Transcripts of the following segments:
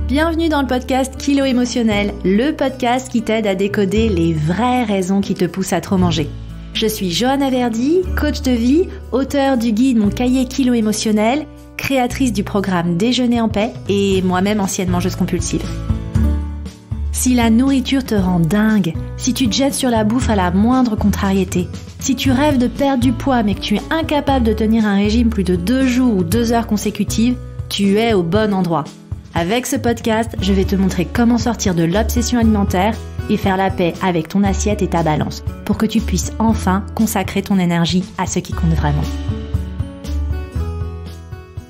Bienvenue dans le podcast Kilo Émotionnel, le podcast qui t'aide à décoder les vraies raisons qui te poussent à trop manger. Je suis Johanna Verdi, coach de vie, auteure du guide Mon cahier Kilo Émotionnel, créatrice du programme Déjeuner en paix et moi-même ancienne mangeuse compulsive. Si la nourriture te rend dingue, si tu te jettes sur la bouffe à la moindre contrariété, si tu rêves de perdre du poids mais que tu es incapable de tenir un régime plus de 2 jours ou 2 heures consécutives, tu es au bon endroit. Avec ce podcast, je vais te montrer comment sortir de l'obsession alimentaire et faire la paix avec ton assiette et ta balance pour que tu puisses enfin consacrer ton énergie à ce qui compte vraiment.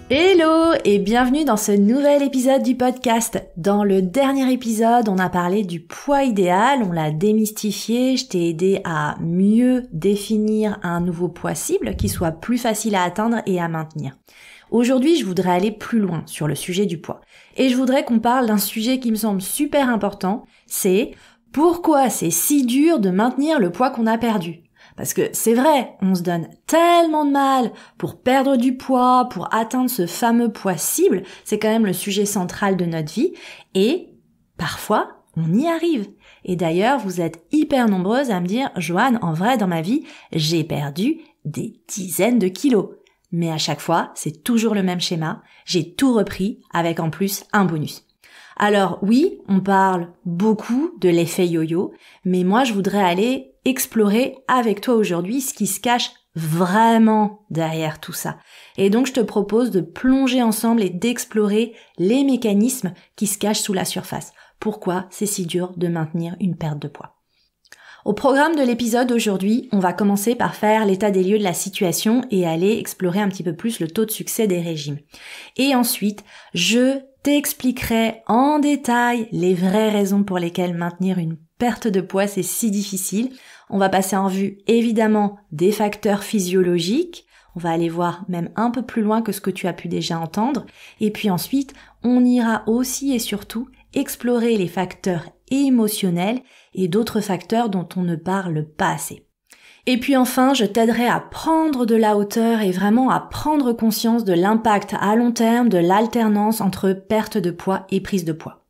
Hello et bienvenue dans ce nouvel épisode du podcast. Dans le dernier épisode, on a parlé du poids idéal, on l'a démystifié, je t'ai aidé à mieux définir un nouveau poids cible qui soit plus facile à atteindre et à maintenir. Aujourd'hui, je voudrais aller plus loin sur le sujet du poids. Et je voudrais qu'on parle d'un sujet qui me semble super important, c'est pourquoi c'est si dur de maintenir le poids qu'on a perdu. Parce que c'est vrai, on se donne tellement de mal pour perdre du poids, pour atteindre ce fameux poids cible, c'est quand même le sujet central de notre vie, et parfois, on y arrive. Et d'ailleurs, vous êtes hyper nombreuses à me dire « Joanne, en vrai, dans ma vie, j'ai perdu des dizaines de kilos. » Mais à chaque fois, c'est toujours le même schéma, j'ai tout repris avec en plus un bonus. Alors oui, on parle beaucoup de l'effet yo-yo, mais moi je voudrais aller explorer avec toi aujourd'hui ce qui se cache vraiment derrière tout ça. Et donc je te propose de plonger ensemble et d'explorer les mécanismes qui se cachent sous la surface. Pourquoi c'est si dur de maintenir une perte de poids ? Au programme de l'épisode aujourd'hui, on va commencer par faire l'état des lieux de la situation et aller explorer un petit peu plus le taux de succès des régimes. Et ensuite, je t'expliquerai en détail les vraies raisons pour lesquelles maintenir une perte de poids c'est si difficile. On va passer en vue évidemment des facteurs physiologiques. On va aller voir même un peu plus loin que ce que tu as pu déjà entendre. Et puis ensuite, on ira aussi et surtout explorer les facteurs émotionnels et d'autres facteurs dont on ne parle pas assez. Et puis enfin, je t'aiderai à prendre de la hauteur et vraiment à prendre conscience de l'impact à long terme de l'alternance entre perte de poids et prise de poids.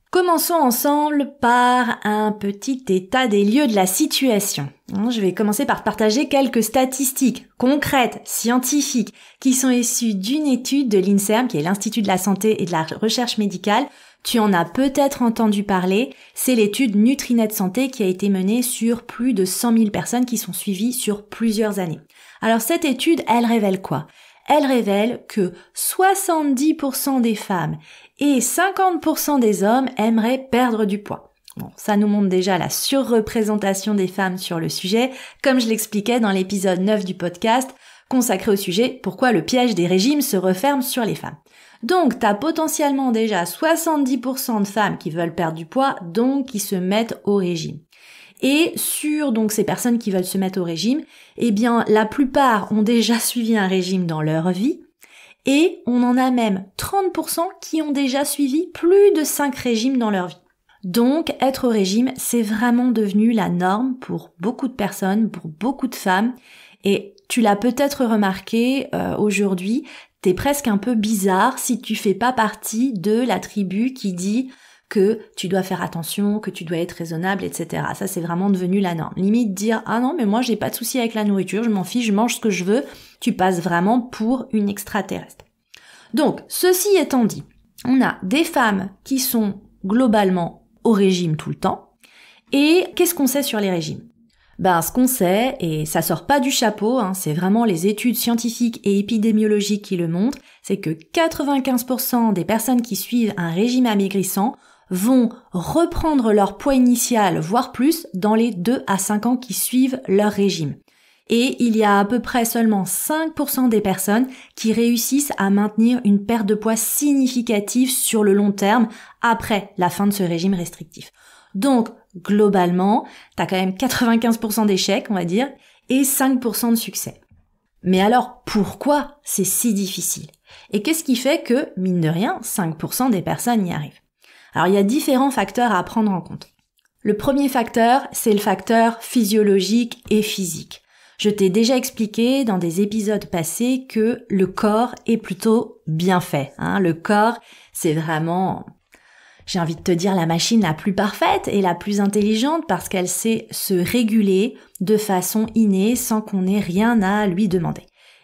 Commençons ensemble par un petit état des lieux de la situation. Je vais commencer par partager quelques statistiques concrètes, scientifiques, qui sont issues d'une étude de l'INSERM, qui est l'Institut de la santé et de la recherche médicale. Tu en as peut-être entendu parler, c'est l'étude Nutrinet Santé qui a été menée sur plus de 100 000 personnes qui sont suivies sur plusieurs années. Alors cette étude, elle révèle quoi ? Elle révèle que 70% des femmes et 50% des hommes aimeraient perdre du poids. Bon, ça nous montre déjà la surreprésentation des femmes sur le sujet, comme je l'expliquais dans l'épisode 9 du podcast, consacré au sujet « Pourquoi le piège des régimes se referme sur les femmes ». Donc, t'as potentiellement déjà 70% de femmes qui veulent perdre du poids, donc qui se mettent au régime. Et sur donc ces personnes qui veulent se mettre au régime, eh bien, la plupart ont déjà suivi un régime dans leur vie, et on en a même 30% qui ont déjà suivi plus de 5 régimes dans leur vie. Donc, être au régime, c'est vraiment devenu la norme pour beaucoup de personnes, pour beaucoup de femmes, et tu l'as peut-être remarqué aujourd'hui, t'es presque un peu bizarre si tu fais pas partie de la tribu qui dit que tu dois faire attention, que tu dois être raisonnable, etc. Ça, c'est vraiment devenu la norme. Limite dire « Ah non, mais moi, j'ai pas de souci avec la nourriture, je m'en fiche, je mange ce que je veux », tu passes vraiment pour une extraterrestre. Donc, ceci étant dit, on a des femmes qui sont globalement au régime tout le temps. Et qu'est-ce qu'on sait sur les régimes ? Ce qu'on sait, et ça sort pas du chapeau, c'est vraiment les études scientifiques et épidémiologiques qui le montrent, c'est que 95% des personnes qui suivent un régime amaigrissant vont reprendre leur poids initial, voire plus, dans les 2 à 5 ans qui suivent leur régime. Et il y a à peu près seulement 5% des personnes qui réussissent à maintenir une perte de poids significative sur le long terme après la fin de ce régime restrictif. Donc, globalement, t'as quand même 95% d'échecs, on va dire, et 5% de succès. Mais alors, pourquoi c'est si difficile ? Et qu'est-ce qui fait que, mine de rien, 5% des personnes y arrivent ? Alors, il y a différents facteurs à prendre en compte. Le premier facteur, c'est le facteur physiologique et physique. Je t'ai déjà expliqué dans des épisodes passés que le corps est plutôt bien fait. Le corps, c'est vraiment j'ai envie de te dire, la machine la plus parfaite et la plus intelligente parce qu'elle sait se réguler de façon innée sans qu'on ait rien à lui demander.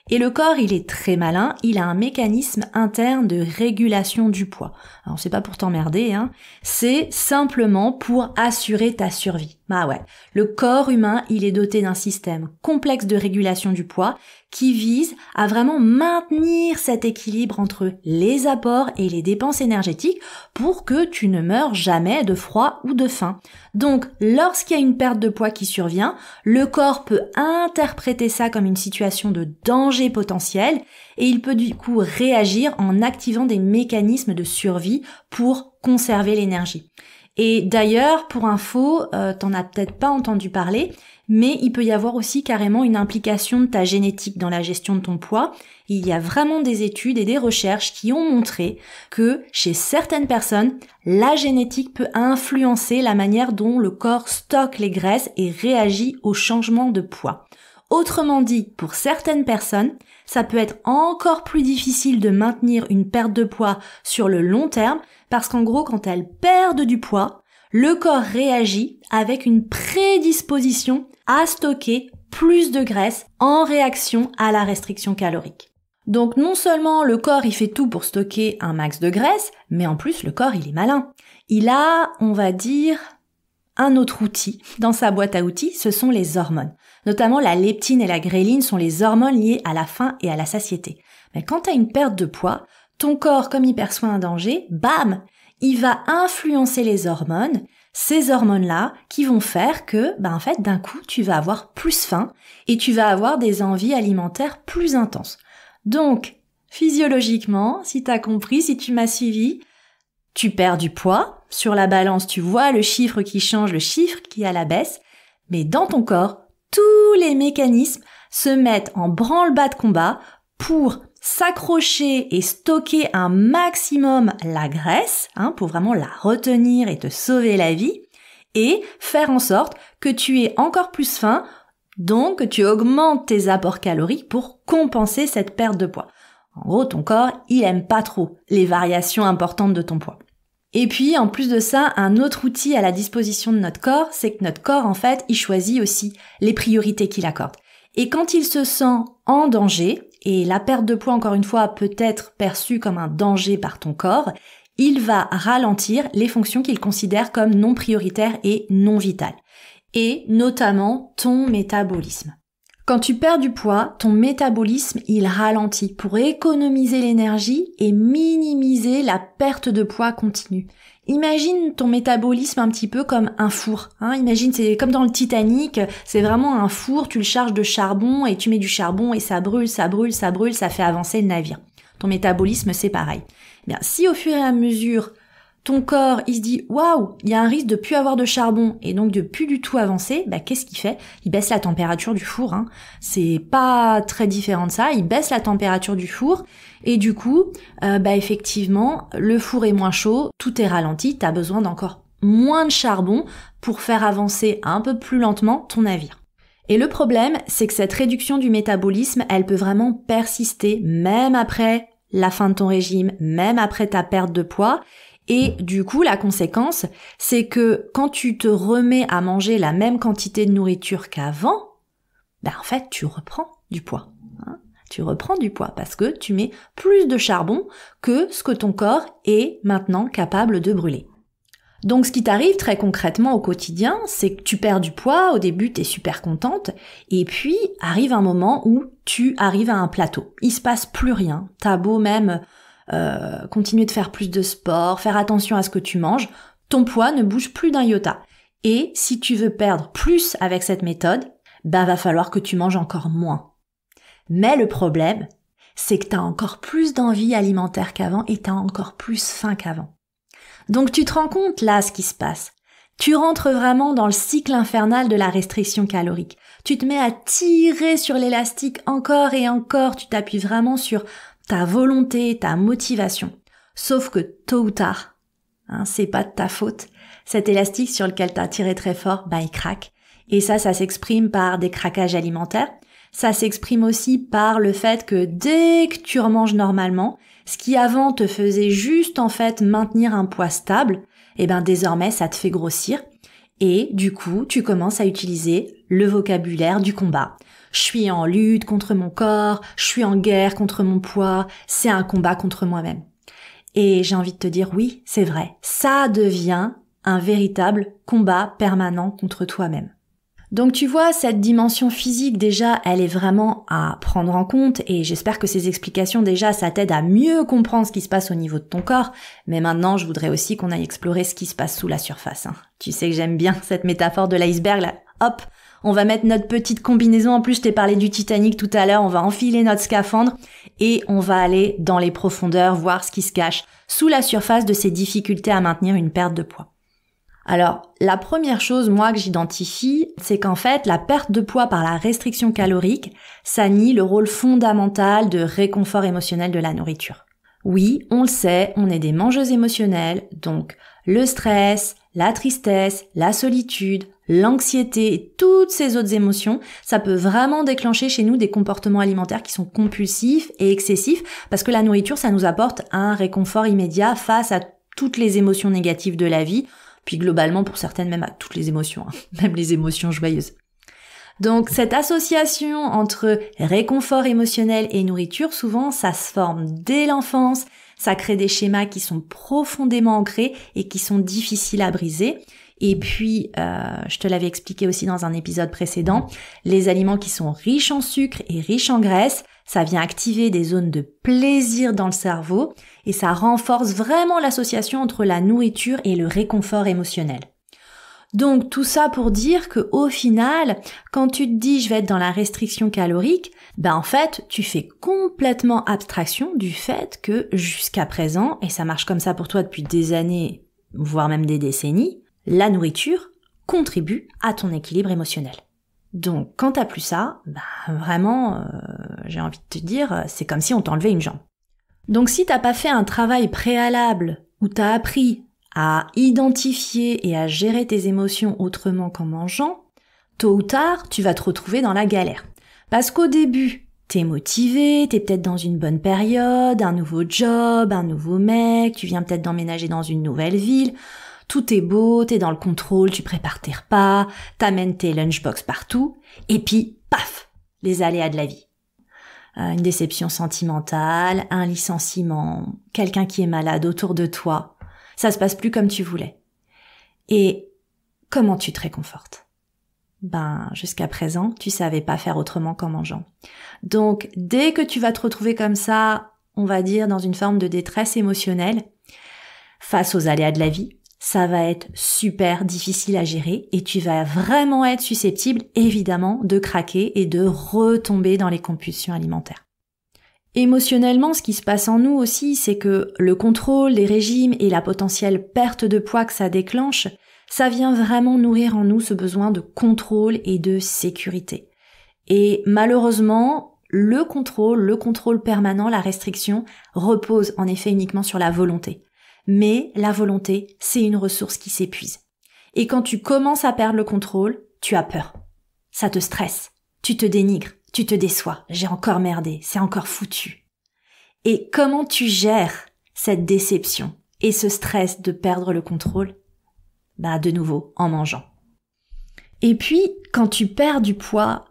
Et le corps, il est très malin, il a un mécanisme interne de régulation du poids. Alors c'est pas pour t'emmerder, c'est simplement pour assurer ta survie. Bah ouais, le corps humain, il est doté d'un système complexe de régulation du poids qui vise à vraiment maintenir cet équilibre entre les apports et les dépenses énergétiques pour que tu ne meures jamais de froid ou de faim. Donc, lorsqu'il y a une perte de poids qui survient, le corps peut interpréter ça comme une situation de danger potentiel et il peut du coup réagir en activant des mécanismes de survie pour conserver l'énergie. Et d'ailleurs, pour info, t'en as peut-être pas entendu parler, mais il peut y avoir aussi carrément une implication de ta génétique dans la gestion de ton poids. Il y a vraiment des études et des recherches qui ont montré que chez certaines personnes, la génétique peut influencer la manière dont le corps stocke les graisses et réagit au changement de poids. Autrement dit, pour certaines personnes, ça peut être encore plus difficile de maintenir une perte de poids sur le long terme parce qu'en gros, quand elles perdent du poids, le corps réagit avec une prédisposition à stocker plus de graisse en réaction à la restriction calorique. Donc non seulement le corps il fait tout pour stocker un max de graisse, mais en plus le corps il est malin. Il a, on va dire, un autre outil dans sa boîte à outils, ce sont les hormones. Notamment la leptine et la gréline sont les hormones liées à la faim et à la satiété. Mais quand tu as une perte de poids, ton corps, comme il perçoit un danger, bam, il va influencer les hormones, ces hormones-là qui vont faire que, en fait, d'un coup, tu vas avoir plus faim et tu vas avoir des envies alimentaires plus intenses. Donc, physiologiquement, si t'as compris, si tu m'as suivi, tu perds du poids. Sur la balance, tu vois le chiffre qui change, le chiffre qui est à la baisse. Mais dans ton corps, tous les mécanismes se mettent en branle-bas de combat pour s'accrocher et stocker un maximum la graisse, pour vraiment la retenir et te sauver la vie, et faire en sorte que tu aies encore plus faim, donc que tu augmentes tes apports caloriques pour compenser cette perte de poids. En gros, ton corps, il aime pas trop les variations importantes de ton poids. Et puis, en plus de ça, un autre outil à la disposition de notre corps, c'est que notre corps, en fait, il choisit aussi les priorités qu'il accorde. Et quand il se sent en danger, et la perte de poids, encore une fois, peut être perçue comme un danger par ton corps, il va ralentir les fonctions qu'il considère comme non prioritaires et non vitales. Et notamment ton métabolisme. Quand tu perds du poids, ton métabolisme, il ralentit pour économiser l'énergie et minimiser la perte de poids continue. Imagine ton métabolisme un petit peu comme un four. Imagine, c'est comme dans le Titanic, c'est vraiment un four, tu le charges de charbon et tu mets du charbon et ça brûle, ça brûle, ça brûle, ça fait avancer le navire. Ton métabolisme, c'est pareil. Bien, si au fur et à mesure, ton corps, il se dit « Waouh, il y a un risque de plus avoir de charbon et donc de plus du tout avancer », qu'est-ce qu'il fait ? Il baisse la température du four. C'est pas très différent de ça. Il baisse la température du four et du coup, effectivement, le four est moins chaud, tout est ralenti, t'as besoin d'encore moins de charbon pour faire avancer un peu plus lentement ton navire. Et le problème, c'est que cette réduction du métabolisme, elle peut vraiment persister même après la fin de ton régime, même après ta perte de poids. Et du coup, la conséquence, c'est que quand tu te remets à manger la même quantité de nourriture qu'avant, en fait, tu reprends du poids. Tu reprends du poids parce que tu mets plus de charbon que ce que ton corps est maintenant capable de brûler. Donc, ce qui t'arrive très concrètement au quotidien, c'est que tu perds du poids, au début, t'es super contente, et puis arrive un moment où tu arrives à un plateau. Il se passe plus rien. T'as beau même continuer de faire plus de sport, faire attention à ce que tu manges, ton poids ne bouge plus d'un iota. Et si tu veux perdre plus avec cette méthode, va falloir que tu manges encore moins. Mais le problème, c'est que tu as encore plus d'envie alimentaire qu'avant et tu as encore plus faim qu'avant. Donc tu te rends compte là ce qui se passe. Tu rentres vraiment dans le cycle infernal de la restriction calorique. Tu te mets à tirer sur l'élastique encore et encore, tu t'appuies vraiment sur ta volonté, ta motivation. Sauf que tôt ou tard, c'est pas de ta faute, cet élastique sur lequel t'as tiré très fort, il craque. Et ça s'exprime par des craquages alimentaires. Ça s'exprime aussi par le fait que dès que tu remanges normalement, ce qui avant te faisait juste en fait maintenir un poids stable, et ben désormais ça te fait grossir et du coup tu commences à utiliser le vocabulaire du combat. Je suis en lutte contre mon corps, je suis en guerre contre mon poids, c'est un combat contre moi-même. Et j'ai envie de te dire oui, c'est vrai, ça devient un véritable combat permanent contre toi-même. Donc tu vois, cette dimension physique déjà, elle est vraiment à prendre en compte et j'espère que ces explications déjà, ça t'aide à mieux comprendre ce qui se passe au niveau de ton corps. Mais maintenant, je voudrais aussi qu'on aille explorer ce qui se passe sous la surface. Tu sais que j'aime bien cette métaphore de l'iceberg là. Hop, on va mettre notre petite combinaison. En plus, je t'ai parlé du Titanic tout à l'heure. On va enfiler notre scaphandre et on va aller dans les profondeurs, voir ce qui se cache sous la surface de ces difficultés à maintenir une perte de poids. Alors, la première chose, moi, que j'identifie, c'est qu'en fait, la perte de poids par la restriction calorique, ça nie le rôle fondamental de réconfort émotionnel de la nourriture. Oui, on le sait, on est des mangeuses émotionnelles, donc le stress, la tristesse, la solitude, l'anxiété et toutes ces autres émotions, ça peut vraiment déclencher chez nous des comportements alimentaires qui sont compulsifs et excessifs, parce que la nourriture, ça nous apporte un réconfort immédiat face à toutes les émotions négatives de la vie, puis globalement pour certaines même à toutes les émotions, même les émotions joyeuses. Donc cette association entre réconfort émotionnel et nourriture, souvent ça se forme dès l'enfance, ça crée des schémas qui sont profondément ancrés et qui sont difficiles à briser. Et puis, je te l'avais expliqué aussi dans un épisode précédent, les aliments qui sont riches en sucre et riches en graisse, ça vient activer des zones de plaisir dans le cerveau et ça renforce vraiment l'association entre la nourriture et le réconfort émotionnel. Donc tout ça pour dire que au final, quand tu te dis je vais être dans la restriction calorique, ben en fait, tu fais complètement abstraction du fait que jusqu'à présent, et ça marche comme ça pour toi depuis des années, voire même des décennies, la nourriture contribue à ton équilibre émotionnel. Donc quand t'as plus ça, ben vraiment, j'ai envie de te dire, c'est comme si on t'enlevait une jambe. Donc si t'as pas fait un travail préalable où t'as appris à identifier et à gérer tes émotions autrement qu'en mangeant, tôt ou tard, tu vas te retrouver dans la galère. Parce qu'au début, t'es motivé, t'es peut-être dans une bonne période, un nouveau job, un nouveau mec, tu viens peut-être d'emménager dans une nouvelle ville, tout est beau, t'es dans le contrôle, tu prépares tes repas, t'amènes tes lunchbox partout, et puis, paf, les aléas de la vie. Une déception sentimentale, un licenciement, quelqu'un qui est malade autour de toi, ça se passe plus comme tu voulais. Et comment tu te réconfortes ? Ben, jusqu'à présent, tu savais pas faire autrement qu'en mangeant. Donc, dès que tu vas te retrouver comme ça, on va dire dans une forme de détresse émotionnelle, face aux aléas de la vie, ça va être super difficile à gérer et tu vas vraiment être susceptible, évidemment, de craquer et de retomber dans les compulsions alimentaires. Émotionnellement, ce qui se passe en nous aussi, c'est que le contrôle des régimes et la potentielle perte de poids que ça déclenche, ça vient vraiment nourrir en nous ce besoin de contrôle et de sécurité. Et malheureusement, le contrôle permanent, la restriction, repose en effet uniquement sur la volonté. Mais la volonté, c'est une ressource qui s'épuise. Et quand tu commences à perdre le contrôle, tu as peur. Ça te stresse, tu te dénigres. Tu te déçois, j'ai encore merdé, c'est encore foutu. Et comment tu gères cette déception et ce stress de perdre le contrôle ? Bah, de nouveau, en mangeant. Et puis, quand tu perds du poids,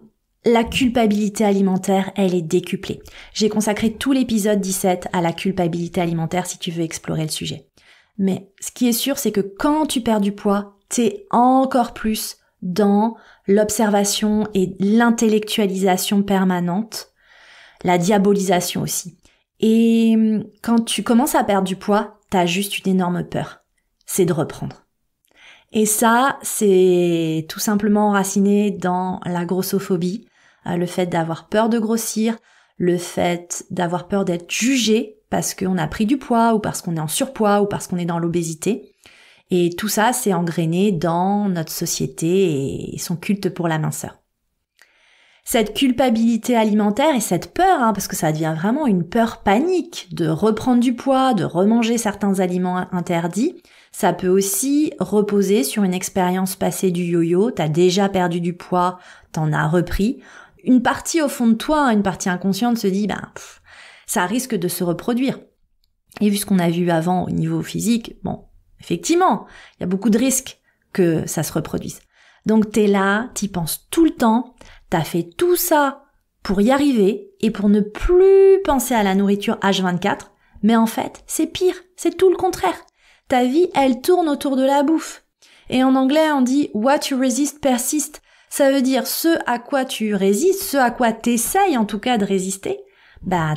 la culpabilité alimentaire, elle est décuplée. J'ai consacré tout l'épisode 17 à la culpabilité alimentaire si tu veux explorer le sujet. Mais ce qui est sûr, c'est que quand tu perds du poids, t'es encore plus dans l'observation et l'intellectualisation permanente, la diabolisation aussi. Et quand tu commences à perdre du poids, t'as juste une énorme peur, c'est de reprendre. Et ça, c'est tout simplement enraciné dans la grossophobie, le fait d'avoir peur de grossir, le fait d'avoir peur d'être jugé parce qu'on a pris du poids ou parce qu'on est en surpoids ou parce qu'on est dans l'obésité. Et tout ça, c'est engrainé dans notre société et son culte pour la minceur. Cette culpabilité alimentaire et cette peur, parce que ça devient vraiment une peur panique de reprendre du poids, de remanger certains aliments interdits, ça peut aussi reposer sur une expérience passée du yo-yo, t'as déjà perdu du poids, t'en as repris. Une partie au fond de toi, une partie inconsciente se dit, ça risque de se reproduire. Et vu ce qu'on a vu avant au niveau physique, effectivement, il y a beaucoup de risques que ça se reproduise. Donc t'es là, t'y penses tout le temps, t'as fait tout ça pour y arriver et pour ne plus penser à la nourriture H24, mais en fait, c'est pire, c'est tout le contraire. Ta vie, elle tourne autour de la bouffe. Et en anglais, on dit « what you resist persist ». Ça veut dire ce à quoi tu résistes, ce à quoi t'essayes en tout cas de résister,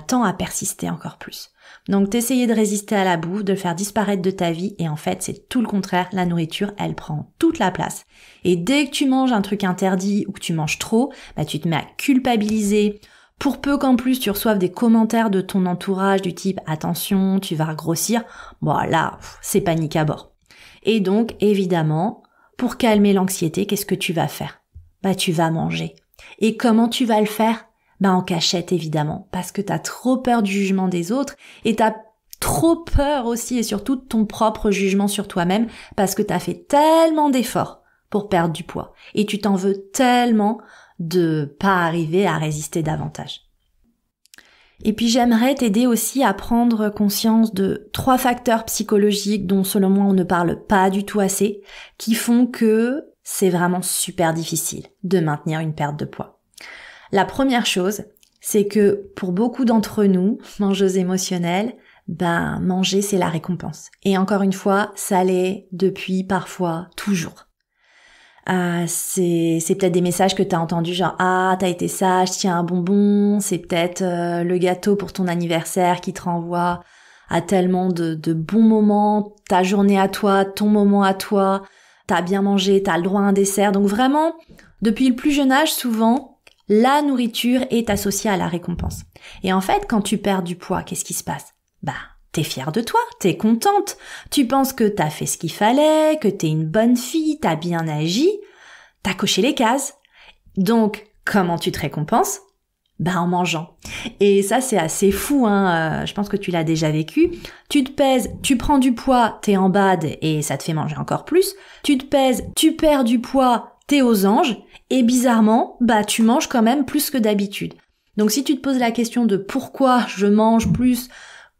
tend à persister encore plus. Donc t'essayais de résister à la bouffe, de le faire disparaître de ta vie, et en fait c'est tout le contraire, la nourriture elle prend toute la place. Et dès que tu manges un truc interdit ou que tu manges trop, tu te mets à culpabiliser, pour peu qu'en plus tu reçoives des commentaires de ton entourage du type « attention, tu vas grossir », là c'est panique à bord. Et donc évidemment, pour calmer l'anxiété, qu'est-ce que tu vas faire ? Tu vas manger. Et comment tu vas le faire ? En cachette évidemment, parce que t'as trop peur du jugement des autres et t'as trop peur aussi et surtout de ton propre jugement sur toi-même parce que t'as fait tellement d'efforts pour perdre du poids et tu t'en veux tellement de pas arriver à résister davantage. Et puis j'aimerais t'aider aussi à prendre conscience de 3 facteurs psychologiques dont selon moi on ne parle pas du tout assez, qui font que c'est vraiment super difficile de maintenir une perte de poids. La première chose, c'est que pour beaucoup d'entre nous, mangeuses émotionnelles, manger c'est la récompense. Et encore une fois, ça l'est depuis parfois toujours. C'est peut-être des messages que t'as entendus genre « Ah, t'as été sage, tiens un bonbon », c'est peut-être le gâteau pour ton anniversaire qui te renvoie à tellement de bons moments, ta journée à toi, ton moment à toi, t'as bien mangé, t'as le droit à un dessert. Donc vraiment, depuis le plus jeune âge, souvent, la nourriture est associée à la récompense. Et en fait, quand tu perds du poids, qu'est-ce qui se passe ? T'es fière de toi, t'es contente, tu penses que t'as fait ce qu'il fallait, que t'es une bonne fille, t'as bien agi, t'as coché les cases. Donc, comment tu te récompenses ? En mangeant. Et ça, c'est assez fou, je pense que tu l'as déjà vécu. Tu te pèses, tu prends du poids, t'es en bad et ça te fait manger encore plus. Tu te pèses, tu perds du poids, t'es aux anges. Et bizarrement, tu manges quand même plus que d'habitude. Donc si tu te poses la question de pourquoi je mange plus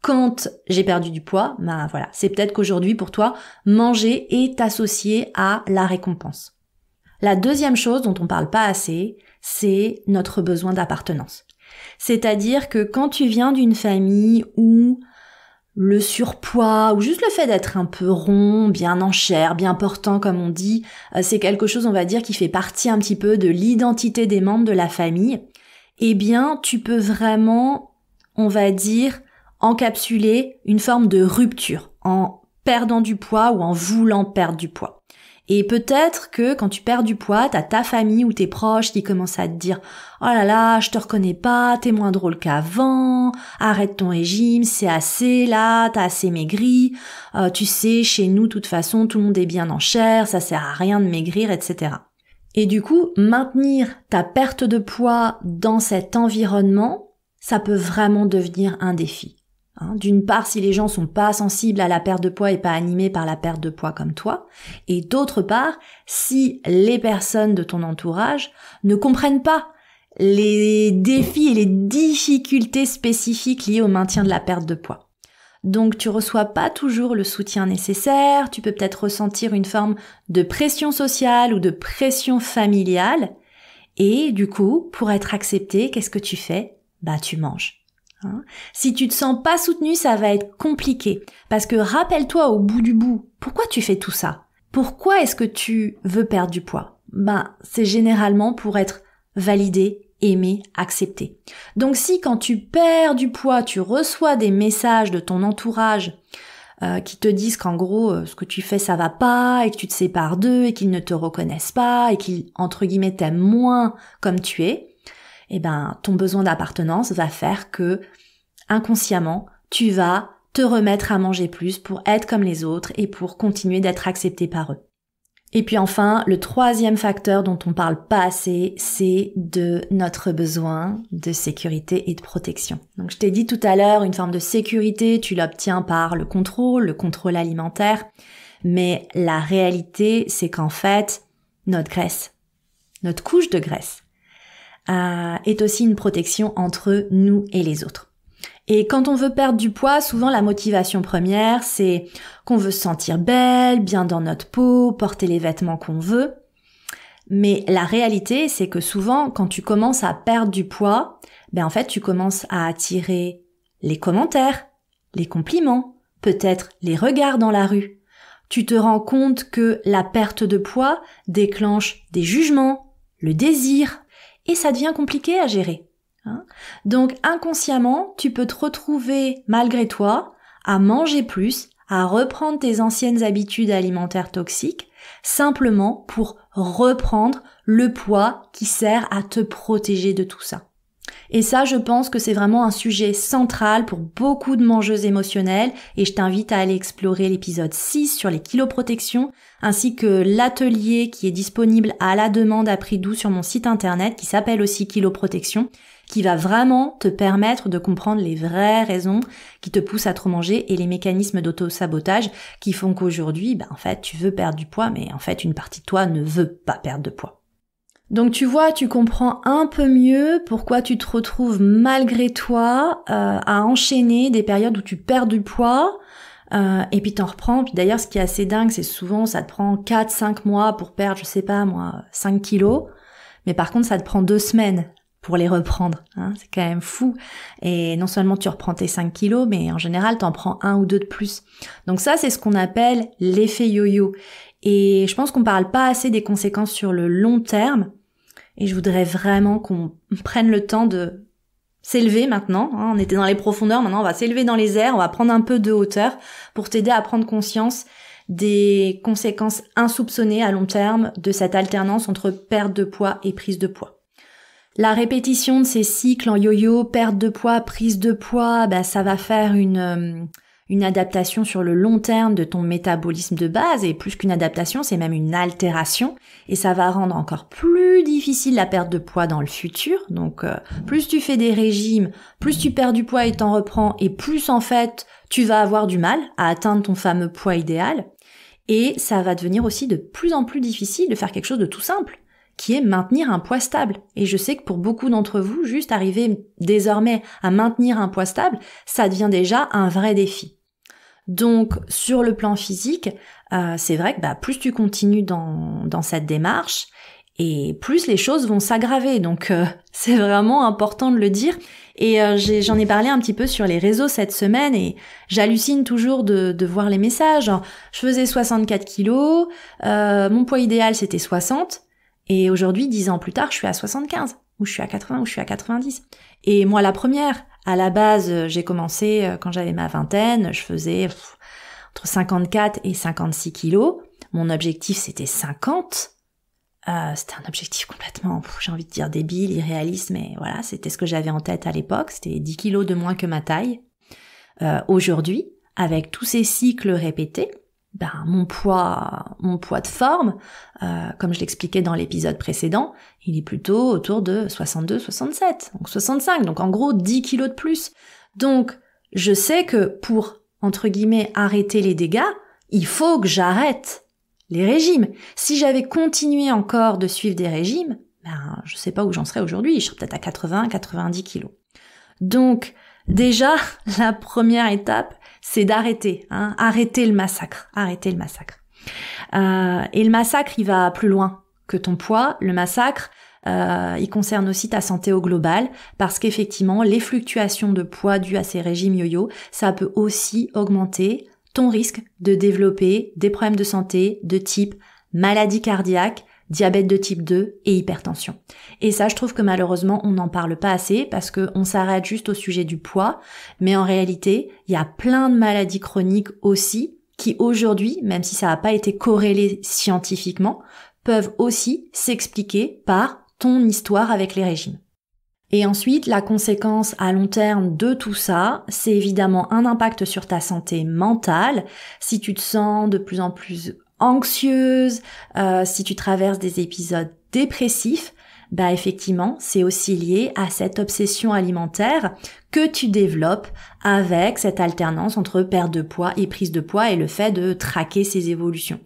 quand j'ai perdu du poids, voilà, c'est peut-être qu'aujourd'hui pour toi, manger est associé à la récompense. La deuxième chose dont on parle pas assez, c'est notre besoin d'appartenance. C'est-à-dire que quand tu viens d'une famille où le surpoids ou juste le fait d'être un peu rond, bien en chair, bien portant comme on dit, c'est quelque chose on va dire qui fait partie un petit peu de l'identité des membres de la famille, tu peux vraiment, on va dire, encapsuler une forme de rupture en perdant du poids ou en voulant perdre du poids. Et peut-être que quand tu perds du poids, t'as ta famille ou tes proches qui commencent à te dire « Oh là là, je te reconnais pas, t'es moins drôle qu'avant, arrête ton régime, c'est assez là, t'as assez maigri, tu sais, chez nous, de toute façon, tout le monde est bien en chair, ça sert à rien de maigrir, etc. » Et du coup, maintenir ta perte de poids dans cet environnement, ça peut vraiment devenir un défi. D'une part, si les gens sont pas sensibles à la perte de poids et pas animés par la perte de poids comme toi, et d'autre part, si les personnes de ton entourage ne comprennent pas les défis et les difficultés spécifiques liées au maintien de la perte de poids. Donc tu reçois pas toujours le soutien nécessaire, tu peux peut-être ressentir une forme de pression sociale ou de pression familiale, et du coup, pour être accepté, qu'est-ce que tu fais ? Tu manges. Si tu te sens pas soutenu, ça va être compliqué. Parce que rappelle-toi au bout du bout, pourquoi tu fais tout ça ? Pourquoi est-ce que tu veux perdre du poids ? C'est généralement pour être validé, aimé, accepté. Donc si quand tu perds du poids, tu reçois des messages de ton entourage qui te disent qu'en gros, ce que tu fais ça va pas, et que tu te sépares d'eux, et qu'ils ne te reconnaissent pas, et qu'ils, entre guillemets, t'aiment moins comme tu es, ton besoin d'appartenance va faire que, inconsciemment, tu vas te remettre à manger plus pour être comme les autres et pour continuer d'être accepté par eux. Et puis enfin, le troisième facteur dont on parle pas assez, c'est de notre besoin de sécurité et de protection. Donc je t'ai dit tout à l'heure, une forme de sécurité, tu l'obtiens par le contrôle alimentaire, mais la réalité, c'est qu'en fait, notre graisse, notre couche de graisse, est aussi une protection entre nous et les autres. Et quand on veut perdre du poids, souvent la motivation première, c'est qu'on veut se sentir belle, bien dans notre peau, porter les vêtements qu'on veut. Mais la réalité, c'est que souvent, quand tu commences à perdre du poids, en fait, tu commences à attirer les commentaires, les compliments, peut-être les regards dans la rue. Tu te rends compte que la perte de poids déclenche des jugements, le désir, et ça devient compliqué à gérer. Donc inconsciemment, tu peux te retrouver malgré toi à manger plus, à reprendre tes anciennes habitudes alimentaires toxiques, simplement pour reprendre le poids qui sert à te protéger de tout ça. Et ça, je pense que c'est vraiment un sujet central pour beaucoup de mangeuses émotionnelles et je t'invite à aller explorer l'épisode 6 sur les kiloprotections ainsi que l'atelier qui est disponible à la demande à prix doux sur mon site internet qui s'appelle aussi Kiloprotection, qui va vraiment te permettre de comprendre les vraies raisons qui te poussent à trop manger et les mécanismes d'auto-sabotage qui font qu'aujourd'hui, en fait, tu veux perdre du poids, mais en fait, une partie de toi ne veut pas perdre de poids. Donc tu vois, tu comprends un peu mieux pourquoi tu te retrouves malgré toi à enchaîner des périodes où tu perds du poids et puis t'en reprends. Puis d'ailleurs, ce qui est assez dingue, c'est souvent ça te prend 4-5 mois pour perdre, 5 kilos. Mais par contre, ça te prend 2 semaines pour les reprendre. C'est quand même fou. Et non seulement tu reprends tes 5 kilos, mais en général, t'en prends 1 ou 2 de plus. Donc ça, c'est ce qu'on appelle l'effet yo-yo. Et je pense qu'on parle pas assez des conséquences sur le long terme. Et je voudrais vraiment qu'on prenne le temps de s'élever maintenant. On était dans les profondeurs, maintenant on va s'élever dans les airs, on va prendre un peu de hauteur pour t'aider à prendre conscience des conséquences insoupçonnées à long terme de cette alternance entre perte de poids et prise de poids. La répétition de ces cycles en yo-yo, perte de poids, prise de poids, ça va faire une adaptation sur le long terme de ton métabolisme de base, et plus qu'une adaptation, c'est même une altération, et ça va rendre encore plus difficile la perte de poids dans le futur. Donc plus tu fais des régimes, plus tu perds du poids et t'en reprends, et plus en fait tu vas avoir du mal à atteindre ton fameux poids idéal, et ça va devenir aussi de plus en plus difficile de faire quelque chose de tout simple, qui est maintenir un poids stable. Et je sais que pour beaucoup d'entre vous, juste arriver désormais à maintenir un poids stable, ça devient déjà un vrai défi. Donc, sur le plan physique, c'est vrai que plus tu continues dans cette démarche, et plus les choses vont s'aggraver. Donc, c'est vraiment important de le dire. Et j'en ai parlé un petit peu sur les réseaux cette semaine, et j'hallucine toujours de voir les messages. Genre, je faisais 64 kilos, mon poids idéal c'était 60, et aujourd'hui, 10 ans plus tard, je suis à 75, ou je suis à 80, ou je suis à 90. Et moi, la première, à la base, j'ai commencé quand j'avais ma vingtaine, je faisais entre 54 et 56 kilos. Mon objectif, c'était 50. C'était un objectif complètement, j'ai envie de dire débile, irréaliste, mais voilà, c'était ce que j'avais en tête à l'époque. C'était 10 kilos de moins que ma taille. Aujourd'hui, avec tous ces cycles répétés, mon poids de forme, comme je l'expliquais dans l'épisode précédent, il est plutôt autour de 62, 67, donc 65, donc en gros 10 kilos de plus. Donc, je sais que pour, entre guillemets, arrêter les dégâts, il faut que j'arrête les régimes. Si j'avais continué encore de suivre des régimes, je sais pas où j'en serais aujourd'hui, je serais peut-être à 80, 90 kilos. Donc, déjà, la première étape, c'est d'arrêter, arrêter le massacre. Et le massacre, il va plus loin que ton poids. Le massacre, il concerne aussi ta santé au global, parce qu'effectivement, les fluctuations de poids dues à ces régimes yo-yo, ça peut aussi augmenter ton risque de développer des problèmes de santé de type maladie cardiaque, diabète de type 2 et hypertension. Et ça, je trouve que malheureusement, on n'en parle pas assez parce qu'on s'arrête juste au sujet du poids. Mais en réalité, il y a plein de maladies chroniques aussi qui aujourd'hui, même si ça n'a pas été corrélé scientifiquement, peuvent aussi s'expliquer par ton histoire avec les régimes. Et ensuite, la conséquence à long terme de tout ça, c'est évidemment un impact sur ta santé mentale. Si tu te sens de plus en plus anxieuse, si tu traverses des épisodes dépressifs, effectivement, c'est aussi lié à cette obsession alimentaire que tu développes avec cette alternance entre perte de poids et prise de poids et le fait de traquer ces évolutions.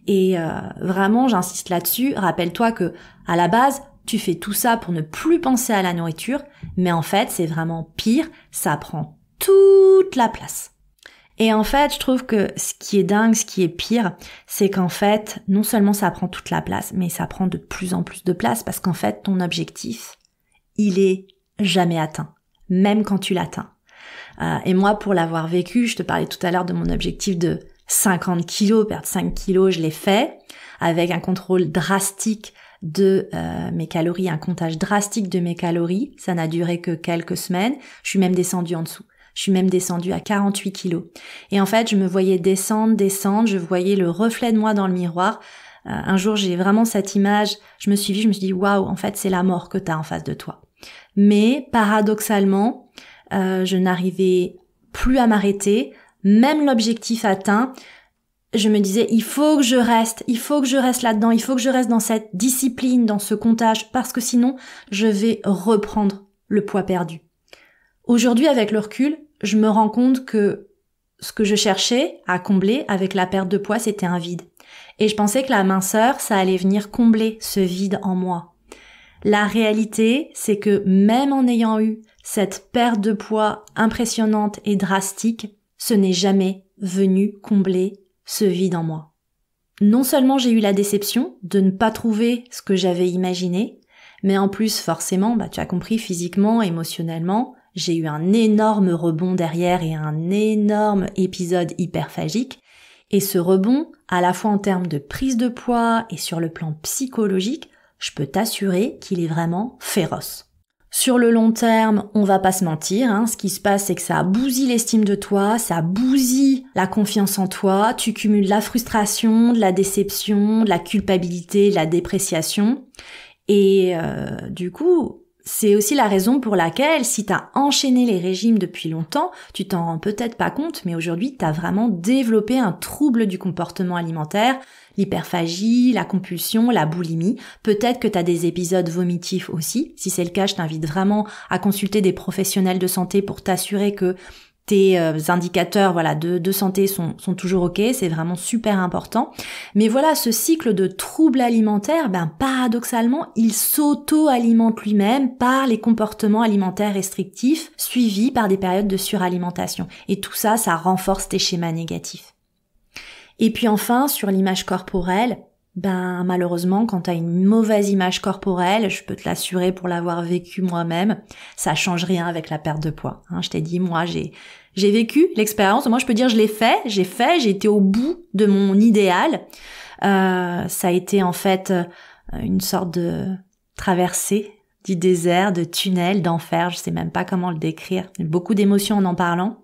Et vraiment, j'insiste là-dessus, rappelle-toi que à la base, tu fais tout ça pour ne plus penser à la nourriture, mais en fait, c'est vraiment pire, ça prend toute la place. Et en fait, je trouve que ce qui est dingue, ce qui est pire, c'est qu'en fait, non seulement ça prend toute la place, mais ça prend de plus en plus de place parce qu'en fait, ton objectif, il est jamais atteint, même quand tu l'atteins. Et moi, pour l'avoir vécu, je te parlais tout à l'heure de mon objectif de 50 kilos, perdre 5 kilos, je l'ai fait avec un contrôle drastique de mes calories, un comptage drastique de mes calories. Ça n'a duré que quelques semaines. Je suis même descendue en dessous. Je suis même descendue à 48 kilos. Et en fait, je me voyais descendre, je voyais le reflet de moi dans le miroir. Un jour, j'ai vraiment cette image, je me suis dit, waouh, en fait, c'est la mort que t'as en face de toi. Mais paradoxalement, je n'arrivais plus à m'arrêter. Même l'objectif atteint, je me disais, il faut que je reste là-dedans, il faut que je reste dans cette discipline, dans ce comptage, parce que sinon, je vais reprendre le poids perdu. Aujourd'hui, avec le recul, je me rends compte que ce que je cherchais à combler avec la perte de poids, c'était un vide. Et je pensais que la minceur, ça allait venir combler ce vide en moi. La réalité, c'est que même en ayant eu cette perte de poids impressionnante et drastique, ce n'est jamais venu combler ce vide en moi. Non seulement j'ai eu la déception de ne pas trouver ce que j'avais imaginé, mais en plus, forcément, tu as compris, physiquement, émotionnellement, j'ai eu un énorme rebond derrière et un énorme épisode hyperphagique. Et ce rebond, à la fois en termes de prise de poids et sur le plan psychologique, je peux t'assurer qu'il est vraiment féroce. Sur le long terme, on va pas se mentir, ce qui se passe c'est que ça bousille l'estime de toi, ça bousille la confiance en toi, tu cumules la frustration, de la déception, de la culpabilité, de la dépréciation. Et du coup, c'est aussi la raison pour laquelle, si t'as enchaîné les régimes depuis longtemps, tu t'en rends peut-être pas compte, mais aujourd'hui, t'as vraiment développé un trouble du comportement alimentaire, l'hyperphagie, la compulsion, la boulimie. Peut-être que t'as des épisodes vomitifs aussi. Si c'est le cas, je t'invite vraiment à consulter des professionnels de santé pour t'assurer que tes indicateurs de santé sont toujours ok, c'est vraiment super important. Mais voilà, ce cycle de troubles alimentaires, paradoxalement, il s'auto-alimente lui-même par les comportements alimentaires restrictifs suivis par des périodes de suralimentation. Et tout ça, ça renforce tes schémas négatifs. Et puis enfin, sur l'image corporelle, malheureusement, quand t'as une mauvaise image corporelle, je peux te l'assurer pour l'avoir vécu moi-même, ça change rien avec la perte de poids. Je t'ai dit, moi, j'ai vécu l'expérience. Moi, je peux dire, j'ai été au bout de mon idéal. Ça a été en fait une sorte de traversée du désert, de tunnel, d'enfer. Je sais même pas comment le décrire. Beaucoup d'émotions en parlant.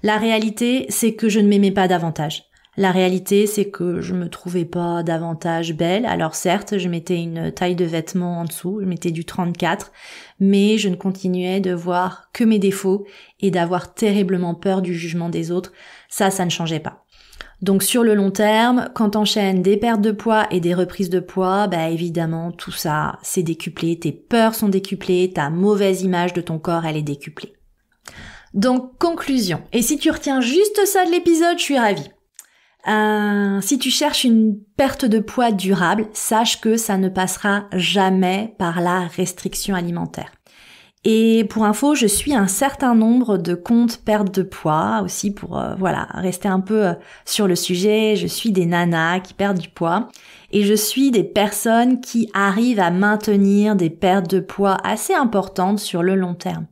La réalité, c'est que je ne m'aimais pas davantage. La réalité, c'est que je me trouvais pas davantage belle. Alors certes, je mettais une taille de vêtements en dessous, je mettais du 34, mais je ne continuais de voir que mes défauts et d'avoir terriblement peur du jugement des autres. Ça ne changeait pas. Donc sur le long terme, quand t'enchaînes des pertes de poids et des reprises de poids, évidemment, tout ça, c'est décuplé, tes peurs sont décuplées, ta mauvaise image de ton corps, elle est décuplée. Donc, conclusion. Et si tu retiens juste ça de l'épisode, je suis ravie. Si tu cherches une perte de poids durable, sache que ça ne passera jamais par la restriction alimentaire. Et pour info, je suis un certain nombre de comptes perte de poids aussi pour rester un peu sur le sujet. Je suis des nanas qui perdent du poids et je suis des personnes qui arrivent à maintenir des pertes de poids assez importantes sur le long terme.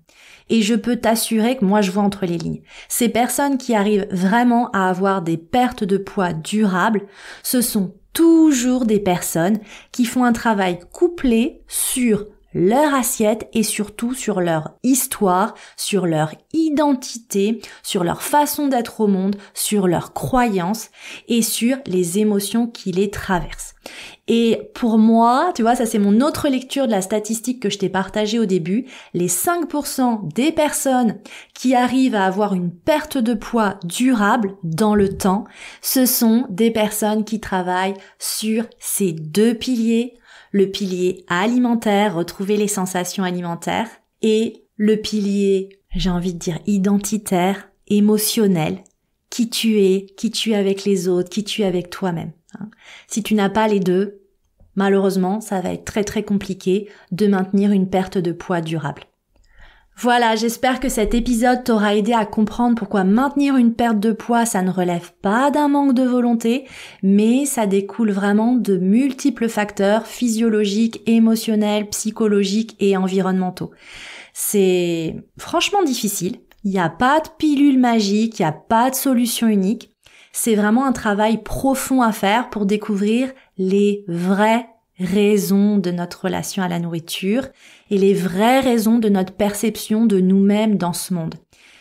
Et je peux t'assurer que moi je vois entre les lignes. Ces personnes qui arrivent vraiment à avoir des pertes de poids durables, ce sont toujours des personnes qui font un travail couplé sur leur assiette et surtout sur leur histoire, sur leur identité, sur leur façon d'être au monde, sur leurs croyances et sur les émotions qui les traversent. Et pour moi, tu vois, ça c'est mon autre lecture de la statistique que je t'ai partagée au début, les 5% des personnes qui arrivent à avoir une perte de poids durable dans le temps, ce sont des personnes qui travaillent sur ces deux piliers, le pilier alimentaire, retrouver les sensations alimentaires, et le pilier, j'ai envie de dire identitaire, émotionnel, qui tu es avec les autres, qui tu es avec toi-même. Si tu n'as pas les deux, malheureusement, ça va être très très compliqué de maintenir une perte de poids durable. Voilà, j'espère que cet épisode t'aura aidé à comprendre pourquoi maintenir une perte de poids, ça ne relève pas d'un manque de volonté, mais ça découle vraiment de multiples facteurs physiologiques, émotionnels, psychologiques et environnementaux. C'est franchement difficile, il n'y a pas de pilule magique, il n'y a pas de solution unique. C'est vraiment un travail profond à faire pour découvrir les vraies raisons de notre relation à la nourriture et les vraies raisons de notre perception de nous-mêmes dans ce monde.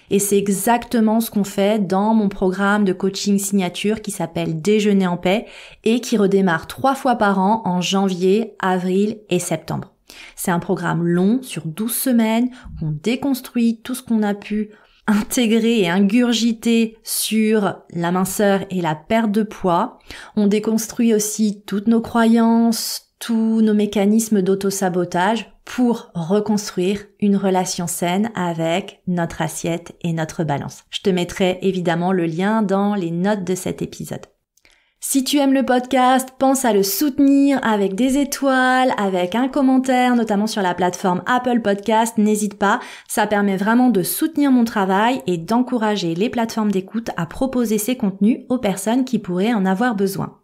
Et c'est exactement ce qu'on fait dans mon programme de coaching signature qui s'appelle Déjeuner en paix et qui redémarre 3 fois par an en janvier, avril et septembre. C'est un programme long sur 12 semaines où on déconstruit tout ce qu'on a pu intégrer et ingurgiter sur la minceur et la perte de poids. On déconstruit aussi toutes nos croyances, tous nos mécanismes d'auto-sabotage pour reconstruire une relation saine avec notre assiette et notre balance. Je te mettrai évidemment le lien dans les notes de cet épisode. Si tu aimes le podcast, pense à le soutenir avec des étoiles, avec un commentaire, notamment sur la plateforme Apple Podcast, n'hésite pas, ça permet vraiment de soutenir mon travail et d'encourager les plateformes d'écoute à proposer ces contenus aux personnes qui pourraient en avoir besoin.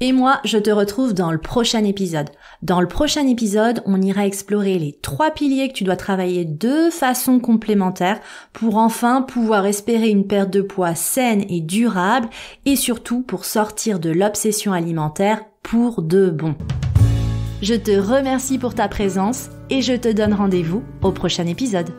Et moi, je te retrouve dans le prochain épisode. Dans le prochain épisode, on ira explorer les 3 piliers que tu dois travailler de façon complémentaire pour enfin pouvoir espérer une perte de poids saine et durable et surtout pour sortir de l'obsession alimentaire pour de bon. Je te remercie pour ta présence et je te donne rendez-vous au prochain épisode.